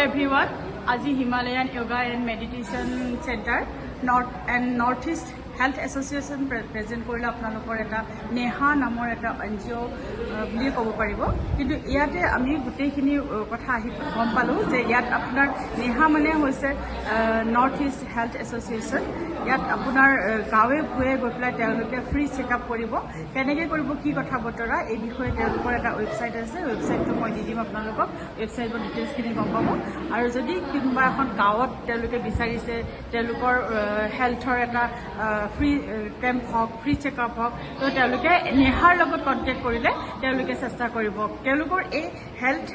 everyone. আজি Himalayan Yoga and Meditation Center North East Health Association present কৰিলে আপোনালোকৰ এটা নেহা নামৰ এটা NGO বুলি ক'ব পাৰিব কিন্তু ইয়াতে আমি গোটেইখিনি কথা আহি গম পালো যে ইয়াত আপোনাৰ নেহা মানে হৈছে নৰ্থ ইষ্ট হেল্থ এছ'চিয়েশ্যন ইয়াত আপোনাৰ গাঁৱে ভূঞে গৈ পেলাই তেওঁলোকে ফ্ৰী চেকআপ কৰিব কেনেকৈ কৰিব কি কথা বতৰা এই বিষয়ে তেওঁলোকৰ এটা ৱেবছাইট আছে ৱেবছাইটটো মই দি দিম আপোনালোকক ৱেবছাইটৰ ডিটেইলছখিনি গম পাব আৰু যদি কোনোবা এখন গাঁৱত তেওঁলোকে বিচাৰিছে তেওঁলোকৰ হেল্থৰ এটা ফ্ৰী কেম্প হওক ফ্ৰী চেকআপ হওক তো তেওঁলোকে নেহাৰ লগত কণ্টেক্ট কৰিলে তেওঁলোকে চেষ্টা কৰিব তেওঁলোকৰ এই হেল্থ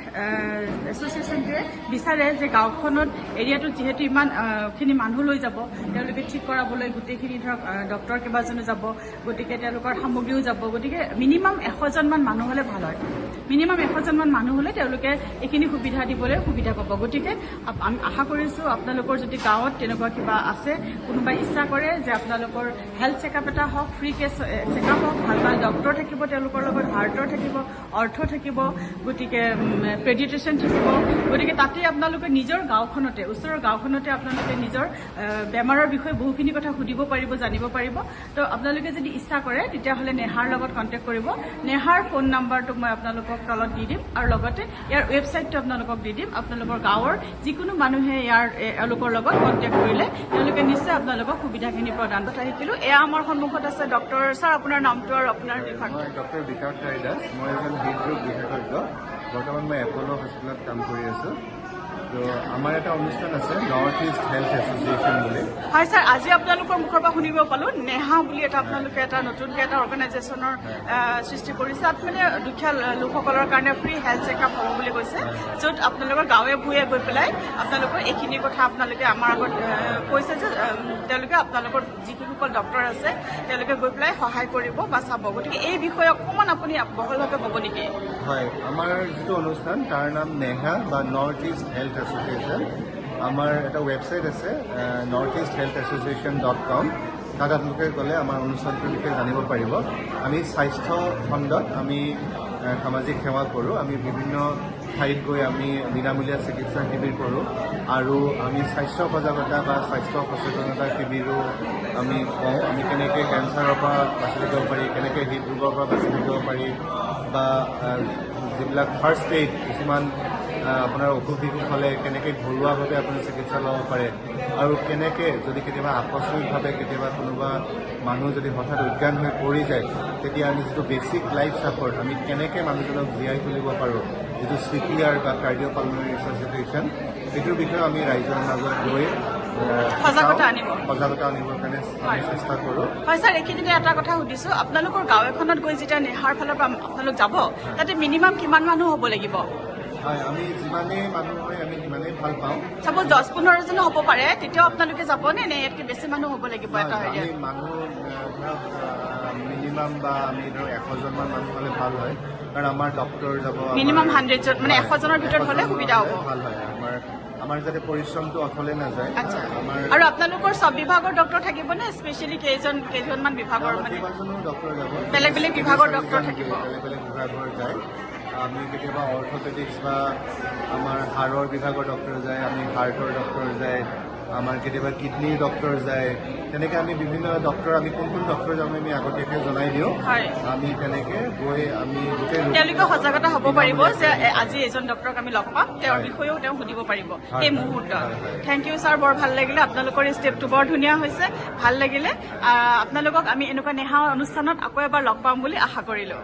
এছ'চিয়েশ্যনটোৱে বিচাৰে যে গাঁওখনত এৰিয়াটোত যিহেতু ইমানখিনি মানুহ লৈ যাব তেওঁলোকে ঠিক কৰাবলৈ গোটেইখিনি ধৰক ডক্টৰ কেইবাজনো যাব গতিকে তেওঁলোকৰ সামগ্ৰীও যাব গতিকে মিনিমাম 100জনমান মানুহ হ'লে ভাল হয় মিনিমাম 100জনমান মানুহ হ'লে তেওঁলোকে এইখিনি সুবিধা দিবলৈ সুবিধা পাব গতিকে আমি আশা কৰিছোঁ আপোনালোকৰ যদি গাঁৱত তেনেকুৱা কিবা আছে কোনোবাই ইচ্ছা কৰে যে আপোনালোকৰ হেল্থ চেকআপ এটা হওক ফ্ৰীকে চেকআপ হওক ভাল ভাল ডক্টৰ থাকিব তেওঁলোকৰ লগত হাৰ্টৰ থাকিব অৰ্থ থাকিব গতিকে পেডিয়াট্ৰিচিয়ান থাকিব গতিকে তাতে আপোনালোকে নিজৰ গাঁওখনতে ওচৰৰ গাঁওখনতে আপোনালোকে নিজৰ বেমাৰৰ বিষয়ে বহুখিনি কথা সুধিব পাৰিব জানিব পাৰিব তো আপোনালোকে যদি ইচ্ছা কৰে তেতিয়াহ'লে নেহাৰ লগত কণ্টেক্ট কৰিব নেহাৰ ফোন নাম্বাৰটো মই আপোনালোকক তলত দি দিম আৰু লগতে ইয়াৰ ৱেবছাইটটো আপোনালোকক দি দিম আপোনালোকৰ গাঁৱৰ যিকোনো মানুহে এওঁলোকৰ লগত কণ্টেক্ট কৰিলে তেওঁলোকে নিশ্চয় আপোনালোকক সুবিধাখিনি প্ৰদান কথা শিকিলোঁ এয়া আমাৰ সন্মুখত আছে ডক্টৰ ছাৰ আপোনাৰ নামটো আৰু আপোনাৰ বিভাগ মই ডক্টৰ বিকাশ দাস মই এজন হৃদৰোগ বিশেষজ্ঞ বৰ্তমান মই এপ'ল' হস্পিটেলত কাম কৰি আছোঁ তো আমাৰ এটা অনুষ্ঠান আছে নৰ্থ ইষ্ট হেল্থ এছ'চিয়েশ্যন বুলি হয় ছাৰ আজি আপোনালোকৰ মুখৰ পৰা শুনিব পালোঁ নেহা বুলি এটা আপোনালোকে এটা নতুনকৈ এটা অৰ্গেনাইজেশ্যনৰ সৃষ্টি কৰিছে তাত মানে দুখীয়া লোকসকলৰ কাৰণে ফ্ৰী হেল্থ চেকআপ হ'ব বুলি কৈছে য'ত আপোনালোকৰ গাঁৱে ভূঞে গৈ পেলাই আপোনালোকৰ এইখিনি কথা আপোনালোকে আমাৰ আগত কৈছে যে তেওঁলোকে আপোনালোকৰ যিসকল ডক্টৰ আছে তেওঁলোকে গৈ পেলাই সহায় কৰিব বা চাব গতিকে এই বিষয়ে অকণমান আপুনি বহলভাৱে ক'ব নেকি হয় আমাৰ যিটো অনুষ্ঠান তাৰ নাম নেহা বা নৰ্থ ইষ্ট হেল্থ এছ'চিয়েশ্যন আমাৰ এটা ৱেবছাইট আছে northeasthealthAssociation.com তাত আপোনালোকে গ'লে আমাৰ অনুষ্ঠানটোৰ বিষয়ে জানিব পাৰিব আমি স্বাস্থ্য খণ্ডত আমি সামাজিক সেৱা কৰোঁ আমি বিভিন্ন ঠাইত গৈ আমি বিনামূলীয়া চিকিৎসা শিবিৰ কৰোঁ আৰু আমি স্বাস্থ্য সজাগতা বা স্বাস্থ্য সচেতনতা শিবিৰো আমি কওঁ আমি কেনেকৈ কেঞ্চাৰৰ পৰা বাচি থাকিব পাৰি কেনেকৈ হৃদৰোগৰ পৰা বাচি থাকিব পাৰি বা যিবিলাক ফাৰ্ষ্ট এইড কিছুমান আপোনাৰ অসুখ বিসুখ হ'লে কেনেকৈ ঘৰুৱাভাৱে আপুনি চিকিৎসা ল'ব পাৰে আৰু কেনেকৈ যদি কেতিয়াবা আকস্মিকভাৱে কেতিয়াবা কোনোবা মানুহ যদি হঠাৎ অজ্ঞান হৈ পৰি যায় তেতিয়া আমি যিটো বেছিক লাইফ ছাপৰ্ট আমি কেনেকৈ মানুহজনক জীয়াই তুলিব পাৰোঁ যিটো CPR বা কাৰ্ডিঅ'পালমোনাৰী ৰিচাচিটেশ্যন সেইটোৰ বিষয়ে আমি ৰাইজৰ মাজত গৈ সজাগতা আনিবৰ কাৰণে আমি চেষ্টা কৰোঁ হয় ছাৰ এইখিনিতে এটা কথা সুধিছোঁ আপোনালোকৰ গাঁও এখনত গৈ যেতিয়া নেহাৰ ফালৰ পৰা আপোনালোক যাব তাতে মিনিমাম কিমান মানুহ হ'ব লাগিব হয় আমি যিমানেই মানুহ হয় আমি সিমানেই ভাল পাওঁ চাপ'জ 10-15জনো হ'ব পাৰে তেতিয়াও আপোনালোকে যাবনে নে ইয়াতকৈ বেছি মানুহ হ'ব লাগিব এটা আমি মানুহ ধৰক মিনিমাম বা আমি ধৰক 100জনমান মানুহ হ'লে ভাল হয় কাৰণ আমাৰ ডক্টৰ যাব মিনিমাম 100জন মানে 100জনৰ ভিতৰত হ'লে সুবিধা হ'ব ভাল হয় আমাৰ যাতে পৰিশ্ৰমটো অথলে নাযায় আৰু আপোনালোকৰ চব বিভাগৰ ডক্টৰ থাকিবনে স্পেচিয়েলি কেইজনমান বিভাগৰ মানে কেইবাজনো ডক্টৰ যাব বেলেগ বেলেগ বিভাগৰ ডক্টৰ থাকিব বেলেগ বেলেগ বিভাগৰ যায় আমি কেতিয়াবা অৰ্থপেডিক্স বা আমাৰ হাড়ৰ বিভাগৰ ডক্টৰ যায় আমি হাৰ্টৰ ডক্টৰ যায় আমাৰ কেতিয়াবা কিডনীৰ ডক্টৰ যায় তেনেকৈ আমি বিভিন্ন ডক্টৰ আমি কোন ডক্টৰ যাম আমি আগতীয়াকৈ জনাই দিওঁ আমি তেনেকৈ গৈ আমি তেওঁলোকে সজাগতা হ'ব পাৰিব যে আজি এজন ডক্টৰক আমি লগ পাম তেওঁৰ বিষয়েও তেওঁ সুধিব পাৰিব এই মুহূৰ্তত থেংক ইউ ছাৰ বৰ ভাল লাগিলে আপোনালোকৰ এই ষ্টেপটো বৰ ধুনীয়া হৈছে ভাল লাগিলে আপোনালোকক আমি এনেকুৱা নেহা অনুষ্ঠানত আকৌ এবাৰ লগ পাম বুলি আশা কৰিলোঁ